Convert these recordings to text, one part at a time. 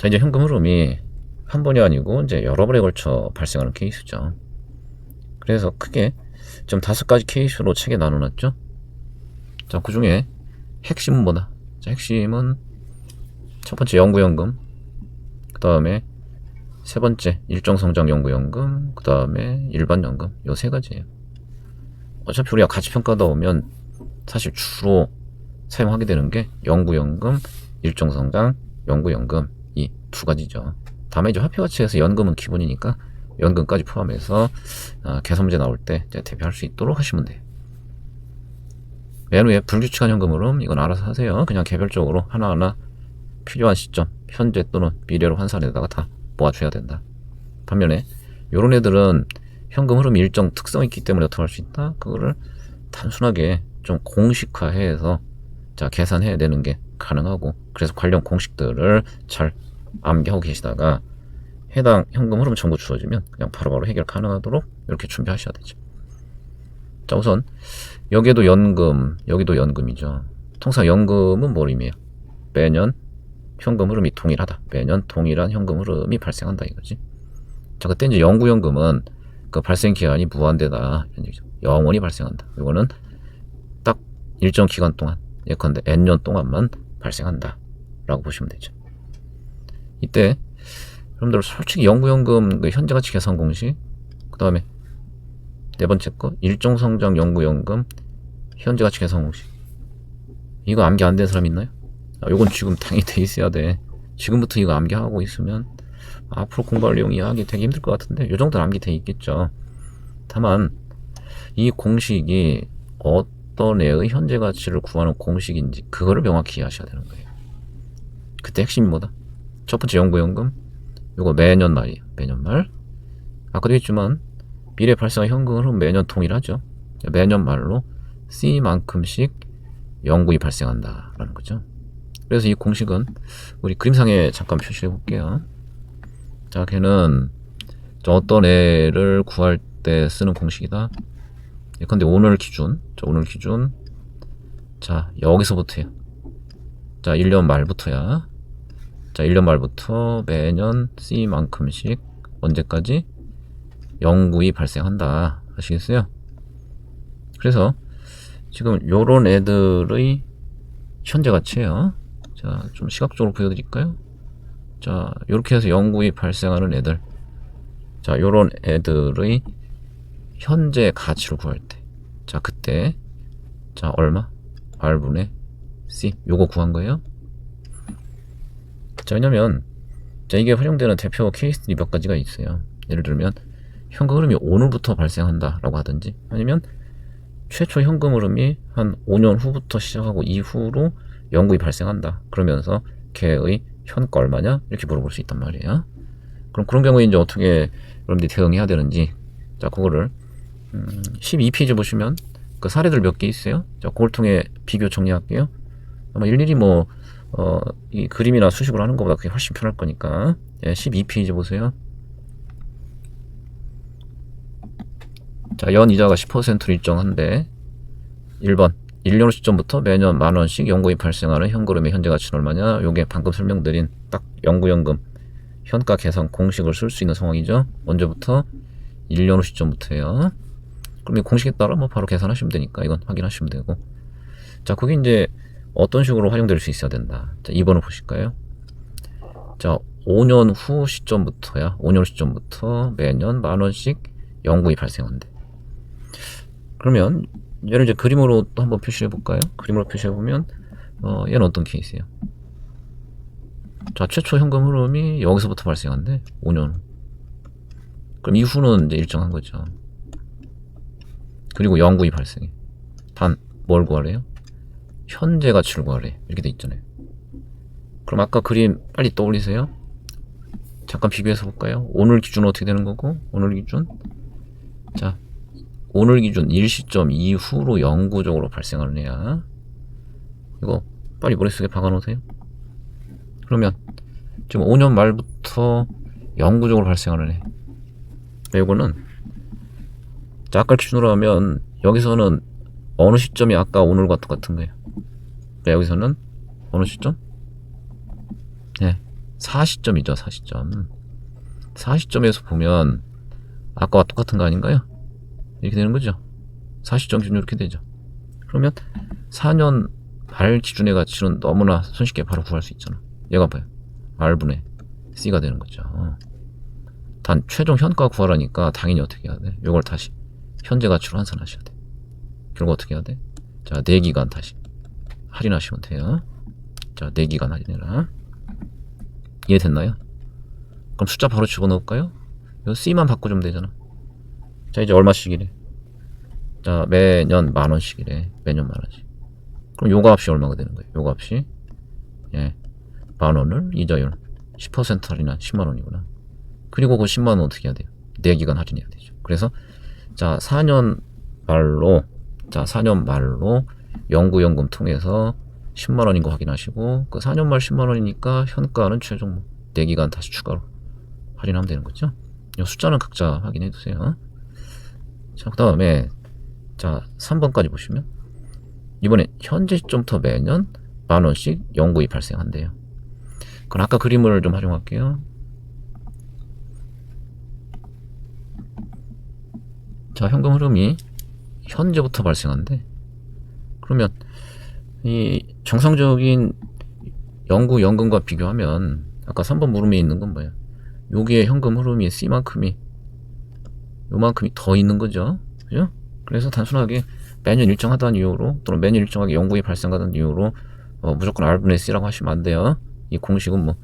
자, 이제 현금 흐름이 한 번이 아니고 이제 여러 번에 걸쳐 발생하는 케이스죠. 그래서 크게 좀 5가지 케이스로 책에 나눠놨죠. 자, 그 중에 핵심은 뭐다? 자, 핵심은 첫 번째 영구연금, 그 다음에 세 번째 일정성장 영구연금, 그 다음에 일반연금. 요 3가지예요. 어차피 우리가 가치평가다 보면 사실 주로 사용하게 되는 게 영구연금, 일정성장, 영구연금 이 2가지죠. 다음에 이제 화폐가치에서 연금은 기본이니까 연금까지 포함해서 계산 문제 나올 때 대비할 수 있도록 하시면 돼요. 맨 위에 불규칙한 현금 흐름, 이건 알아서 하세요. 그냥 개별적으로 하나하나 필요한 시점, 현재 또는 미래로 환산에다가 다 모아줘야 된다. 반면에 요런 애들은 현금 흐름이 일정 특성이 있기 때문에 어떻게 할 수 있다? 그거를 단순하게 좀 공식화해서 계산해야 되는 게 가능하고, 그래서 관련 공식들을 잘 암기하고 계시다가 해당 현금 흐름 정보 주어지면 그냥 바로바로 해결 가능하도록 이렇게 준비하셔야 되죠. 자, 우선 여기도 연금, 여기도 연금이죠. 통상 연금은 뭘 의미해요? 매년 현금 흐름이 동일하다. 매년 동일한 현금 흐름이 발생한다 이거지. 자, 그때 이제 영구연금은 그 발생 기한이 무한대다. 영원히 발생한다. 이거는 딱 일정 기간 동안, 예컨대 N년 동안만 발생한다 라고 보시면 되죠. 이때 여러분들 솔직히 영구연금 그 현재가치 계산 공식, 그 다음에 네 번째 거 일정성장 영구연금 현재가치 계산 공식, 이거 암기 안 된 사람 있나요? 요건 지금 당연히 돼 있어야 돼. 지금부터 이거 암기하고 있으면 앞으로 공부할 내용 이해하기 되게 힘들 것 같은데 요 정도는 암기돼 있겠죠. 다만 이 공식이 어떤 애의 현재 가치를 구하는 공식인지 그거를 명확히 이해하셔야 되는 거예요. 그때 핵심이 뭐다? 첫 번째 영구연금, 요거 매년 말이에요. 매년 말. 아까도 했지만 미래 발생한 현금 흐름 매년 동일하죠. 매년 말로 C만큼씩 영구이 발생한다 라는 거죠. 그래서 이 공식은 우리 그림상에 잠깐 표시해 볼게요. 자, 걔는 어떤 애를 구할 때 쓰는 공식이다. 예컨대 오늘 기준, 오늘 기준, 자 여기서부터야. 자 1년 말부터야. 자 1년 말부터 매년 C만큼씩 언제까지 영구이 발생한다. 아시겠어요? 그래서 지금 요런 애들의 현재 가치예요. 자, 좀 시각적으로 보여드릴까요? 자, 이렇게 해서 영구이 발생하는 애들, 자, 요런 애들의 현재 가치를 구할 때, 자, 그때, 자, 얼마? R분의 C, 요거 구한 거예요. 자, 왜냐면, 자, 이게 활용되는 대표 케이스들이 몇 가지가 있어요. 예를 들면, 현금 흐름이 오늘부터 발생한다 라고 하든지, 아니면 최초 현금 흐름이 한 5년 후부터 시작하고 이후로 영구이 발생한다. 그러면서 걔의 현가 얼마냐? 이렇게 물어볼 수 있단 말이에요. 그럼 그런 경우에 이제 어떻게 여러분들이 대응해야 되는지, 자, 그거를 12페이지 보시면 그 사례들 몇 개 있어요. 자, 그걸 통해 비교 정리할게요. 아마 일일이 이 그림이나 수식으로 하는 것보다 그게 훨씬 편할 거니까. 예, 12페이지 보세요. 자, 연 이자가 10%로 일정한데 1번 1년 후 시점부터 매년 만원씩 영구이 발생하는 현금흐름의 현재 가치는 얼마냐? 요게 방금 설명드린 딱 영구연금 현가 계산 공식을 쓸 수 있는 상황이죠. 언제부터? 1년 후 시점부터예요. 그럼 이 공식에 따라 바로 계산하시면 되니까 이건 확인하시면 되고. 자, 그게 이제 어떤 식으로 활용될 수 있어야 된다. 자, 2번을 보실까요? 자, 5년 후 시점부터야. 5년 후 시점부터 매년 만원씩 영구이 발생한대. 그러면 얘를 이제 그림으로 또 한번 표시해 볼까요? 그림으로 표시해 보면 얘는 어떤 케이스예요? 자, 최초 현금 흐름이 여기서부터 발생한대. 5년 후. 그럼 이후는 이제 일정한 거죠. 그리고 영구이 발생해. 단 뭘 구하래요? 현재 가치를 구하래. 이렇게 돼 있잖아요. 그럼 아까 그림 빨리 떠올리세요. 잠깐 비교해서 볼까요? 오늘 기준 어떻게 되는 거고, 오늘 기준, 자, 오늘 기준 일시점 이후로 영구적으로 발생하는 애야. 이거 빨리 머릿속에 박아놓으세요. 그러면 지금 5년 말부터 영구적으로 발생하는 애. 이거는 자, 아까 기준으로 하면 여기서는 어느 시점이 아까 오늘과 똑같은 거예요. 여기서는 어느 시점? 네, 40점이죠. 40점. 40점에서 보면 아까와 똑같은 거 아닌가요? 이렇게 되는 거죠. 40점 기준 이렇게 되죠. 그러면 4년 말 기준의 가치는 너무나 손쉽게 바로 구할 수 있잖아. 얘가 봐요. R분의 C가 되는 거죠. 단 최종 현가 구하라니까 당연히 어떻게 해야 돼? 이걸 다시 현재 가치로 환산하셔야 돼. 결국 어떻게 해야 돼? 자, 4기간 다시 할인하시면 돼요. 자, 4기간 할인해라. 이해됐나요? 그럼 숫자 바로 집어넣을까요? 이거 C만 바꿔주면 되잖아. 자, 이제 얼마씩이래? 자, 매년 10,000원씩이래. 매년 10,000원씩. 그럼 요 값이 얼마가 되는 거예요? 요 값이 10,000원을 이자율 10% 할인한 100,000원이구나. 그리고 그 100,000원 어떻게 해야 돼요? 4기간 할인해야 되죠. 그래서 자, 4년 말로 연구연금 통해서 100,000원인 거 확인하시고, 그 4년 말 100,000원이니까 현가는 최종 4기간 다시 추가로 할인하면 되는 거죠. 이 숫자는 각자 확인해 두세요. 자, 그 다음에 자, 3번까지 보시면 이번에 현재 시점부터 매년 10,000원씩 연구이 발생한대요. 그럼 아까 그림을 좀 활용할게요. 자, 현금 흐름이 현재부터 발생한대. 그러면 이 정상적인 연금과 비교하면 아까 3번 물음에 있는 건 뭐예요? 여기에 현금 흐름이 C만큼이 요만큼이 더 있는 거죠. 그죠? 그래서 단순하게 매년 일정하다는 이유로, 또는 매년 일정하게 연구이 발생하다는 이유로 무조건 R분의 C라고 하시면 안 돼요. 이 공식은 뭐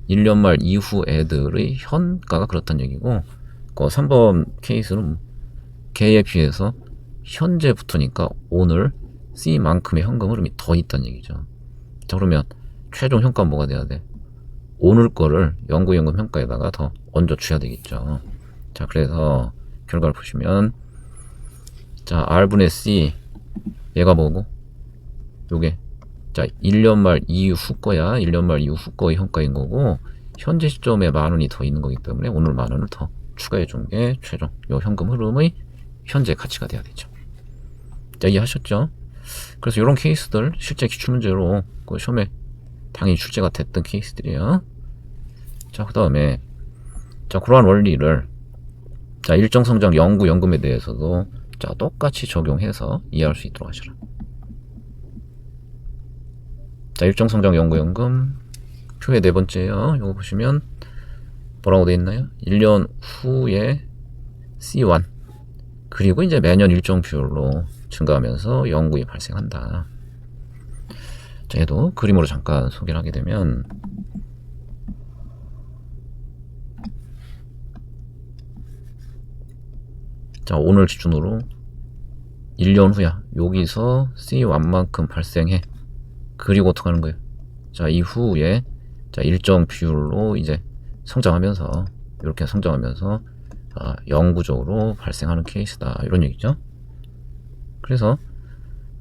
1년 말 이후 애들의 현가가 그렇다는 얘기고, 그 3번 케이스는 개에 비해서 현재부터니까 오늘 C만큼의 현금 흐름이 더 있다는 얘기죠. 자, 그러면 최종 현가는 뭐가 돼야 돼? 오늘 거를 연구연금 현가에다가 더 얹어 줘야 되겠죠. 자, 그래서 결과를 보시면, 자, R분의 C 얘가 뭐고, 요게 자 1년 말 이후 거야. 1년 말 이후 거의 현가인 거고, 현재 시점에 10,000원이 더 있는 거기 때문에 오늘 10,000원을 더 추가해 준 게 최종 요 현금 흐름의 현재 가치가 돼야 되죠. 자, 이해하셨죠? 그래서 이런 케이스들 실제 기출문제로 그 시험에 당연히 출제가 됐던 케이스들이에요. 자, 그 다음에 자, 그러한 원리를 자, 일정 성장 연구연금에 대해서도 자, 똑같이 적용해서 이해할 수 있도록 하셔라. 자, 일정 성장 연구연금 표의 4번째요. 이거 보시면 뭐라고 되어 있나요? 1년 후에 C1 그리고 이제 매년 일정 비율로 증가하면서 연구이 발생한다. 자, 얘도 그림으로 잠깐 소개를 하게 되면, 자, 오늘 기준으로 1년 후야. 여기서 C1만큼 발생해. 그리고 어떻게 하는 거예요? 자, 이후에 자, 일정 비율로 이제 성장하면서, 이렇게 성장하면서 영구적으로 발생하는 케이스다, 이런 얘기죠. 그래서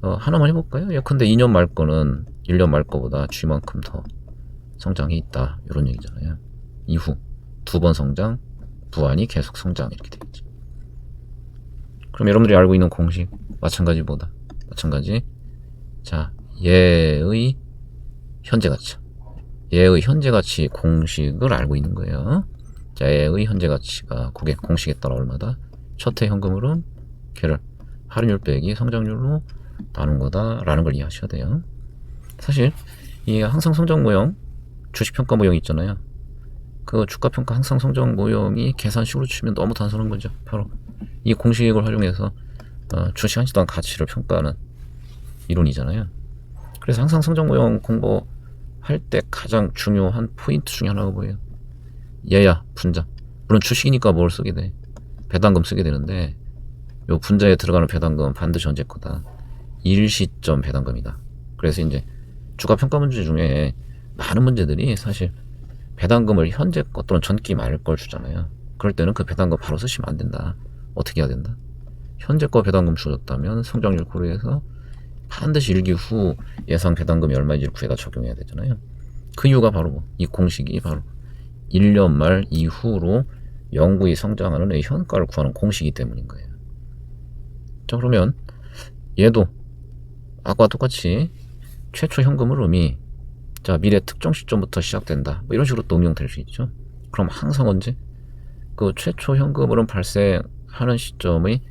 하나만 해볼까요? 예컨대 2년 말 거는 1년 말 거보다 G만큼 더 성장이 있다, 이런 얘기잖아요. 이후 2번 성장, 부안이 계속 성장, 이렇게 되겠죠. 그럼 여러분들이 알고 있는 공식 마찬가지. 자, 얘의 현재 가치, 얘의 현재 가치 공식을 알고 있는 거예요. 자, 얘의 현재 가치가 그게 공식에 따라 얼마다? 첫해 현금 흐름 걔를 할인율 빼기 성장률로 나눈 거다라는 걸 이해하셔야 돼요. 사실 이 항상 성장 모형, 주식평가 모형 있잖아요. 그 주가평가 항상 성장 모형이 계산식으로 치면 너무 단순한 거죠. 바로 이 공식을 활용해서 주식 한 시당 가치를 평가하는 이론이잖아요. 그래서 항상 성장 모형 공부할 때 가장 중요한 포인트 중에 하나가 뭐예요? 얘야, 분자. 물론 주식이니까 뭘 쓰게 돼? 배당금 쓰게 되는데, 요 분자에 들어가는 배당금 반드시 언제 거다? 일시점 배당금이다. 그래서 이제 주가 평가 문제 중에 많은 문제들이 사실 배당금을 현재 것 또는 전기 말 걸 주잖아요. 그럴 때는 그 배당금 바로 쓰시면 안 된다. 어떻게 해야 된다? 현재 거 배당금 주어졌다면 성장률 고려해서 반드시 1기 후 예상 배당금이 얼마인지를 구해다 적용해야 되잖아요. 그 이유가 바로 이 공식이 바로 1년 말 이후로 영구히 성장하는 의 현가를 구하는 공식이기 때문인 거예요. 자, 그러면 얘도 아까와 똑같이 최초 현금 흐름이 자, 미래 특정 시점부터 시작된다. 뭐 이런 식으로 또 응용될 수 있죠. 그럼 항상 언제? 그 최초 현금 흐름 발생하는 시점의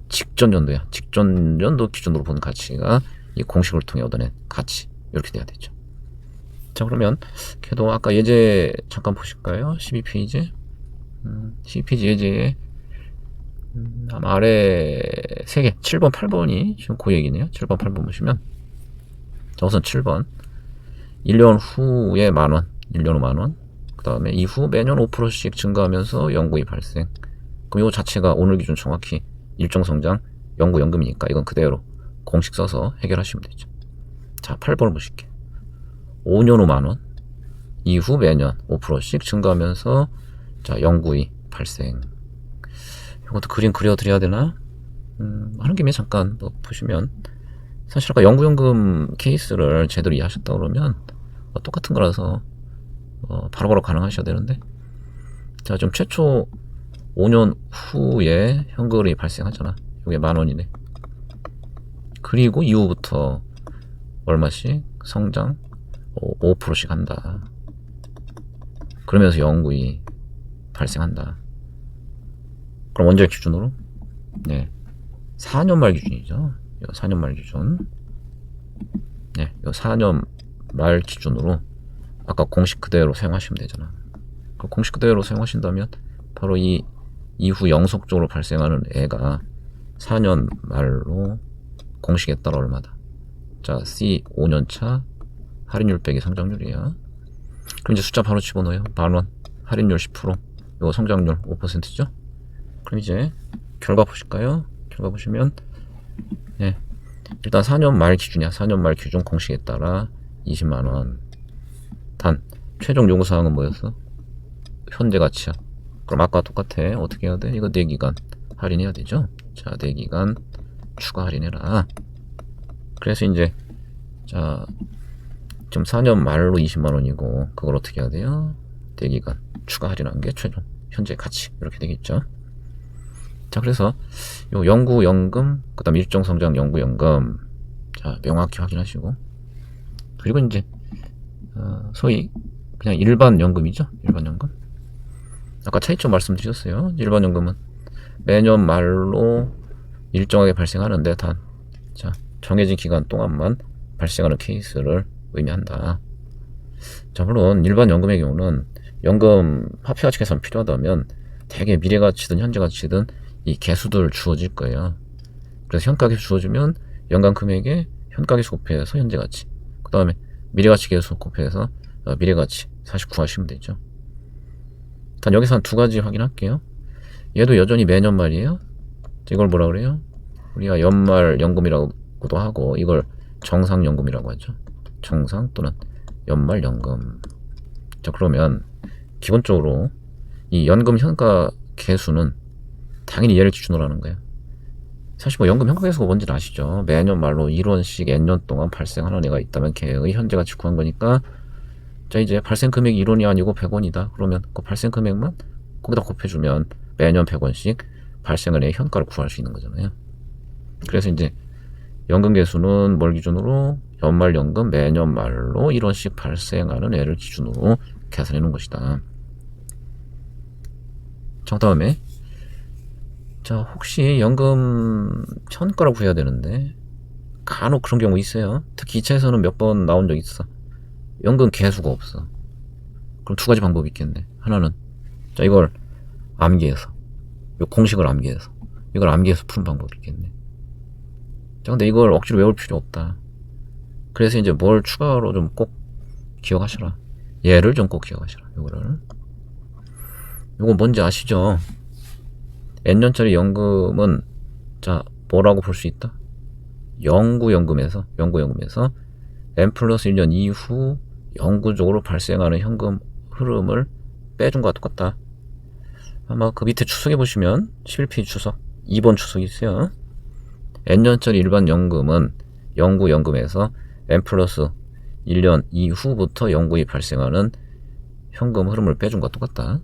직전 연도야. 직전 연도 기준으로 보는 가치가 이 공식을 통해 얻어낸 가치. 이렇게 돼야 되죠. 자, 그러면 걔도 아까 예제 잠깐 보실까요? 12페이지. 12페이지 예제에 아마 아래 3개, 7번, 8번이 지금 그 얘기네요. 7번, 8번 보시면 자, 우선 7번 1년 후에 만원, 1년 후 만원, 그 다음에 이후 매년 5%씩 증가하면서 연구이 발생. 그럼 이거 자체가 오늘 기준 정확히 일정 성장 연구연금이니까 이건 그대로 공식 써서 해결하시면 되죠. 자, 8번을 보실게요. 5년 후 만원, 이후 매년 5%씩 증가하면서 자, 연구이 발생. 이것도 그림 그려드려야 되나? 하는 김에 잠깐 뭐 보시면 사실 아까 연구연금 케이스를 제대로 이해하셨다 그러면 똑같은 거라서 바로바로 가능하셔야 되는데, 자, 좀 최초 5년 후에 현금이 발생하잖아. 이게 만원이네. 그리고 이후부터 얼마씩 성장 5%씩 한다. 그러면서 연구이 발생한다. 그럼 언제 기준으로? 네, 4년 말 기준이죠. 4년 말 기준. 네, 4년 말 기준으로 아까 공식 그대로 사용하시면 되잖아. 그 공식 그대로 사용하신다면 바로 이 이후 영속적으로 발생하는 애가 4년 말로 공식에 따라 얼마다. 자, C 5년차 할인율 빼기 성장률이야. 그럼 이제 숫자 바로 집어넣어요. 만원, 할인율 10%, 이거 성장률 5%죠. 그럼 이제 결과 보실까요? 결과 보시면 네, 일단 4년 말 기준이야. 4년 말 기준 공식에 따라 20만원. 단 최종 요구사항은 뭐였어? 현재 가치야. 그럼 아까 똑같아. 어떻게 해야 돼? 이거 4기간 할인해야 되죠. 자, 4기간 추가 할인해라. 그래서 이제 자, 지금 4년 말로 20만원이고 그걸 어떻게 해야 돼요? 4기간 추가 할인한 게 최종 현재 가치. 이렇게 되겠죠. 자, 그래서 요 연구연금, 그 다음 일정성장 연구연금, 자, 명확히 확인하시고, 그리고 이제 소위 그냥 일반 연금이죠. 일반 연금. 아까 차이점 말씀드렸어요. 일반 연금은 매년 말로 일정하게 발생하는데 단, 자, 정해진 기간 동안만 발생하는 케이스를 의미한다. 자, 물론 일반 연금의 경우는 연금 화폐가치 계산 필요하다면 대개 미래가치든 현재가치든 이 개수들 주어질 거예요. 그래서 현가계수 주어주면 연간 금액에 현가계수 곱해서 현재가치, 그 다음에 미래가치 계수 곱해서 미래가치 49 하시면 되죠. 단 여기서 한 2가지 확인할게요. 얘도 여전히 매년 말이에요. 이걸 뭐라 그래요? 우리가 연말 연금이라고도 하고 이걸 정상 연금이라고 하죠. 정상 또는 연말 연금. 자, 그러면 기본적으로 이 연금 현가 계수는 당연히 얘를 기준으로 하는 거예요. 사실 뭐 연금 현가계수가 뭔지는 아시죠? 매년 말로 1원씩 N년 동안 발생하는 애가 있다면 걔의 현재가치 구한 거니까, 자, 이제 발생 금액이 1원이 아니고 100원이다. 그러면 그 발생 금액만 거기다 곱해주면 매년 100원씩 발생한 애의 현가를 구할 수 있는 거잖아요. 그래서 이제 연금 계수는 뭘 기준으로? 연말 연금 매년 말로 1원씩 발생하는 애를 기준으로 계산해 놓은 것이다. 자, 다음에 자, 혹시 연금 현가를 구해야 되는데 간혹 그런 경우 있어요. 특히 2차에서는 몇 번 나온 적 있어. 연금 개수가 없어. 그럼 2가지 방법이 있겠네. 하나는 자, 이걸 암기해서, 이 공식을 암기해서, 이걸 암기해서 푸는 방법이 있겠네. 자, 근데 이걸 억지로 외울 필요 없다. 그래서 이제 뭘 추가로 좀 꼭 기억하셔라. 얘를 좀 꼭 기억하셔라. 요거를. 요거 뭔지 아시죠? N년짜리 연금은 자, 뭐라고 볼 수 있다? 영구연금에서 N 플러스 1년 이후 영구적으로 발생하는 현금 흐름을 빼준 거와 똑같다. 아마 그 밑에 추석에 보시면 11페이지 추석 2번 추석이 있어요. N년짜리 일반 연금은 영구연금에서 N 플러스 1년 이후부터 영구이 발생하는 현금 흐름을 빼준 거와 똑같다.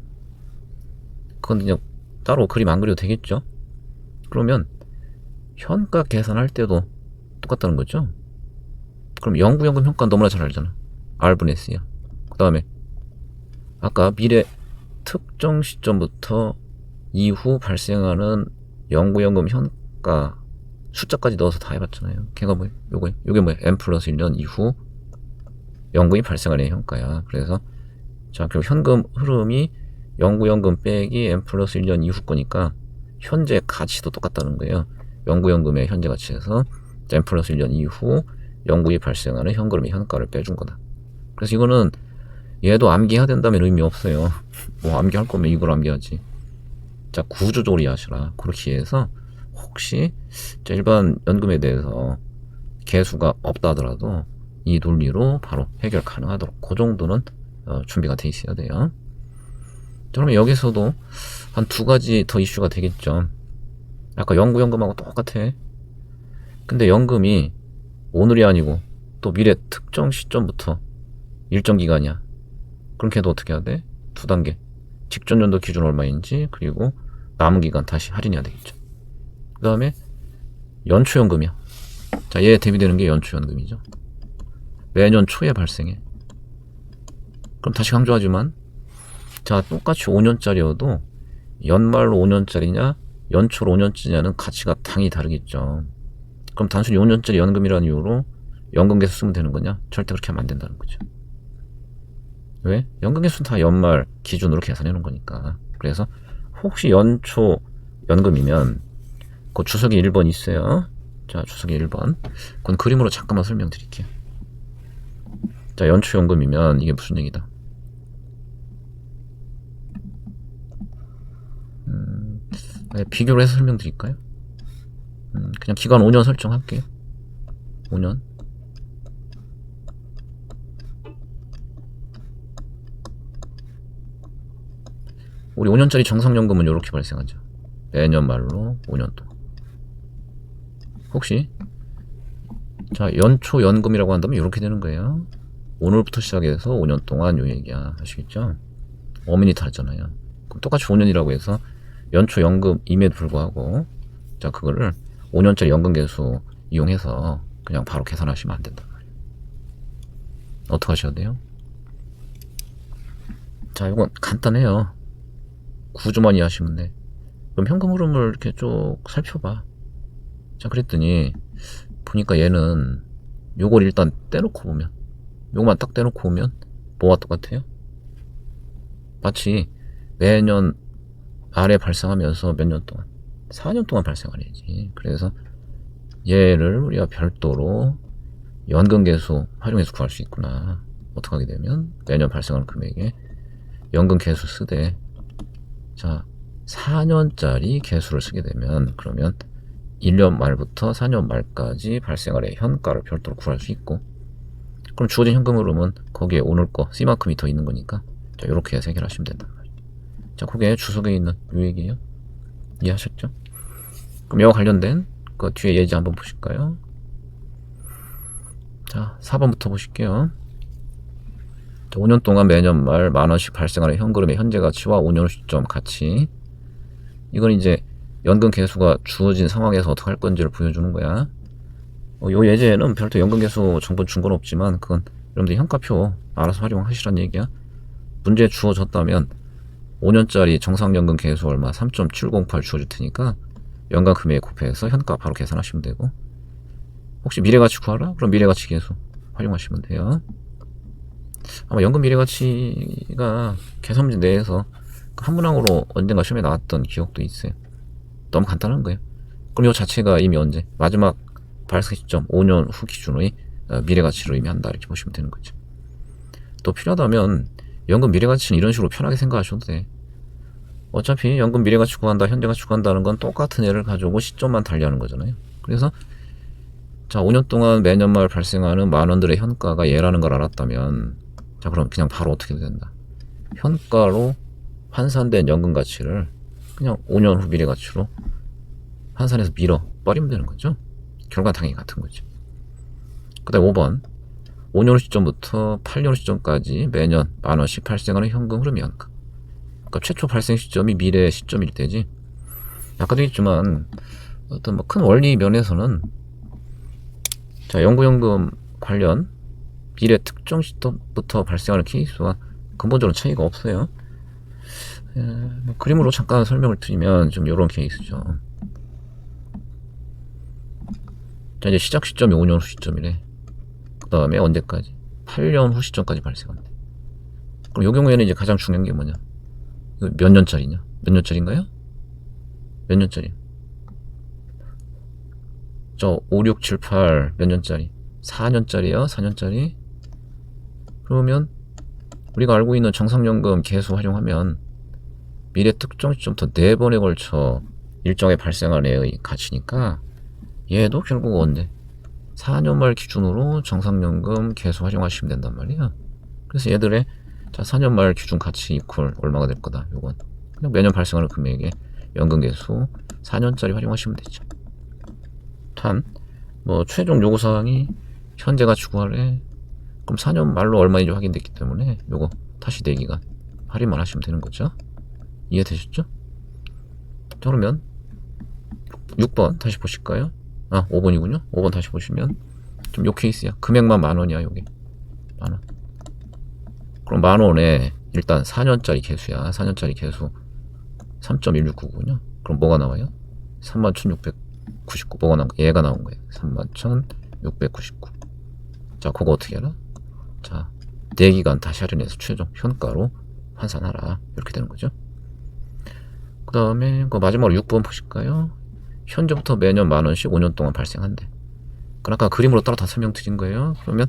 그건 그냥 따로 그림 안 그려도 되겠죠? 그러면 현가 계산할 때도 똑같다는 거죠? 그럼 영구연금 현가 너무나 잘 알잖아. R분의 C야. 그 다음에 아까 미래 특정 시점부터 이후 발생하는 영구연금 현가 숫자까지 넣어서 다 해봤잖아요. 걔가 뭐예요? 요게 뭐예요? N 플러스 1년 이후 연금이 발생하는 현가야. 그래서 자, 그리고 현금 흐름이 영구연금 빼기 N 플러스 1년 이후 거니까 현재 가치도 똑같다는 거예요. 영구연금의 현재 가치에서 N 플러스 1년 이후 영구이 발생하는 현금의 현가를 빼준 거다. 그래서 이거는 얘도 암기해야 된다면 의미 없어요. 뭐 암기할 거면 이걸 암기하지. 자, 구조적으로 이해하시라. 그렇게 해서 혹시 일반 연금에 대해서 개수가 없다 하더라도 이 논리로 바로 해결 가능하도록 그 정도는 준비가 돼 있어야 돼요. 그러면 여기서도 한 두 가지 더 이슈가 되겠죠. 아까 영구연금하고 똑같아. 근데 연금이 오늘이 아니고 또 미래 특정 시점부터 일정 기간이야. 그럼 걔도 어떻게 해야 돼? 두 단계. 직전 연도 기준 얼마인지, 그리고 남은 기간 다시 할인해야 되겠죠. 그 다음에 연초연금이야. 자, 얘 대비되는 게 연초연금이죠. 매년 초에 발생해. 그럼 다시 강조하지만, 자, 똑같이 5년짜리여도 연말로 5년짜리냐 연초로 5년짜리냐는 가치가 당연히 다르겠죠. 그럼 단순히 5년짜리 연금이라는 이유로 연금 개수 쓰면 되는 거냐? 절대 그렇게 하면 안 된다는 거죠. 왜? 연금 개수는 다 연말 기준으로 계산해 놓은 거니까. 그래서 혹시 연초 연금이면 그 주석이 1번 있어요. 자, 주석이 1번. 그건 그림으로 잠깐만 설명드릴게요. 자, 연초 연금이면 이게 무슨 얘기다? 비교를 해서 설명드릴까요? 그냥 기간 5년 설정할게요. 5년. 우리 5년짜리 정상연금은 이렇게 발생하죠. 매년 말로 5년 동안. 혹시 자, 연초 연금이라고 한다면 이렇게 되는 거예요. 오늘부터 시작해서 5년 동안 요 얘기야. 아시겠죠? 어민이 다르잖아요. 그럼 똑같이 5년이라고 해서 연초 연금임에도 불구하고 자, 그거를 5년짜리 연금 개수 이용해서 그냥 바로 계산하시면 안 된단 말이에요. 어떻게 하셔야 돼요? 자, 이건 간단해요. 구조만 이해하시면 돼. 그럼 현금 흐름을 이렇게 쭉 살펴봐. 자, 그랬더니 보니까 얘는 요걸 일단 떼놓고 보면, 요거만 딱 떼놓고 보면 뭐와 똑같아요? 마치 매년 아래 발생하면서 몇 년 동안 4년 동안 발생하려지. 그래서 얘를 우리가 별도로 연금 개수 활용해서 구할 수 있구나. 어떻게 하게 되면 매년 발생하는 금액에 연금 개수 쓰되, 자, 4년짜리 개수를 쓰게 되면 그러면 1년 말부터 4년 말까지 발생할 현가를 별도로 구할 수 있고, 그럼 주어진 현금 흐름은 거기에 오늘 거 C만큼이 더 있는 거니까 자, 이렇게 해서 해결하시면 된단 말이에요. 자, 그게 주석에 있는 요 얘기예요. 이해하셨죠? 그럼 이와 관련된 그 뒤에 예제 한번 보실까요? 자, 4번부터 보실게요. 자, 5년 동안 매년 말 만원씩 발생하는 현금의 현재 가치와 5년 시점 가치. 이건 이제 연금 개수가 주어진 상황에서 어떻게 할 건지를 보여주는 거야. 요 예제는 별도 연금 개수 정보 준 건 없지만 그건 여러분들 현가표 알아서 활용하시란 얘기야. 문제 주어졌다면 5년짜리 정상연금 개수 얼마 3.708 주어질 테니까 연간 금액 곱해서 현가 바로 계산하시면 되고, 혹시 미래가치 구하라? 그럼 미래가치 개수 활용하시면 돼요. 아마 연금 미래가치가 계산 문제 내에서 한 문항으로 언젠가 시험에 나왔던 기억도 있어요. 너무 간단한 거예요. 그럼 이 자체가 이미 언제? 마지막 발생 시점 5년 후 기준의 미래가치를 의미한다, 이렇게 보시면 되는 거죠. 또 필요하다면 연금 미래가치는 이런 식으로 편하게 생각하셔도 돼. 어차피 연금 미래가치 구한다, 현재가치 구한다는 건 똑같은 애를 가지고 시점만 달리하는 거잖아요. 그래서 자, 5년 동안 매년 말 발생하는 만원들의 현가가 얘라는 걸 알았다면, 자, 그럼 그냥 바로 어떻게 된다? 현가로 환산된 연금 가치를 그냥 5년 후 미래가치로 환산해서 밀어 버리면 되는 거죠. 결과는 당연히 같은 거죠. 그 다음 5번. 5년 후 시점부터 8년 후 시점까지 매년 만원씩 발생하는 현금 흐름이 현가. 그러니까 최초 발생 시점이 미래 시점일 때지. 아까도 했지만 어떤 뭐 큰 원리 면에서는 자, 연구연금 관련 미래 특정 시점부터 발생하는 케이스와 근본적으로 차이가 없어요. 뭐 그림으로 잠깐 설명을 드리면 좀 이런 케이스죠. 자, 이제 시작 시점이 5년 후 시점이래. 그 다음에 언제까지? 8년 후 시점까지 발생한대. 그럼 이 경우에는 이제 가장 중요한 게 뭐냐? 이거 몇 년짜리냐? 몇 년짜리인가요? 몇 년짜리? 저 5, 6, 7, 8 몇 년짜리? 4년짜리야? 4년짜리? 그러면 우리가 알고 있는 정상연금 계수 활용하면 미래 특정 시점부터 4번에 걸쳐 일정에 발생한 애의 가치니까 얘도 결국 언제? 4년 말 기준으로 정상연금 계수 활용하시면 된단 말이야. 그래서 얘들의 자 4년 말 기준 가치 이퀄 얼마가 될 거다. 요건 그냥 매년 발생하는 금액에 연금 계수 4년짜리 활용하시면 되죠. 단 뭐 최종 요구사항이 현재가 추구하래. 그럼 4년 말로 얼마인지 확인됐기 때문에 요거 다시 내기간 할인만 하시면 되는 거죠. 이해되셨죠? 자, 그러면 6번 다시 보실까요? 5번이군요. 5번 다시 보시면 좀 요 케이스야. 금액만 10,000원이야. 요게 10,000원. 그럼 10,000원에 일단 4년짜리 개수야. 4년짜리 개수 3.1699군요. 그럼 뭐가 나와요? 31,699. 뭐가 나온 거야? 얘가 나온 거예요. 31,699. 자, 그거 어떻게 알아? 자, 내기간 다시 할인해서 최종 현가로 환산하라. 이렇게 되는 거죠. 그 다음에 그 마지막으로 6번 보실까요? 현재부터 매년 10,000원씩 5년 동안 발생한대. 아까 그림으로 따라 다 설명드린 거예요. 그러면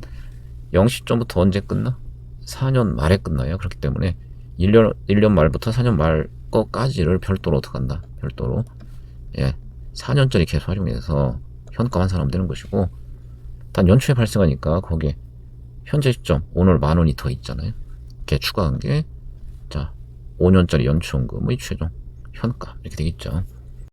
0시점부터 언제 끝나? 4년 말에 끝나요. 그렇기 때문에 1년 말부터 4년 말 거까지를 별도로 어떡한다. 별도로 4년짜리 계수 활용해서 현가 환산하면 되는 것이고, 단 연초에 발생하니까 거기에 현재 시점 오늘 10,000원이 더 있잖아요. 이렇게 추가한 게 자 5년짜리 연초연금의 최종 현가 이렇게 되겠죠.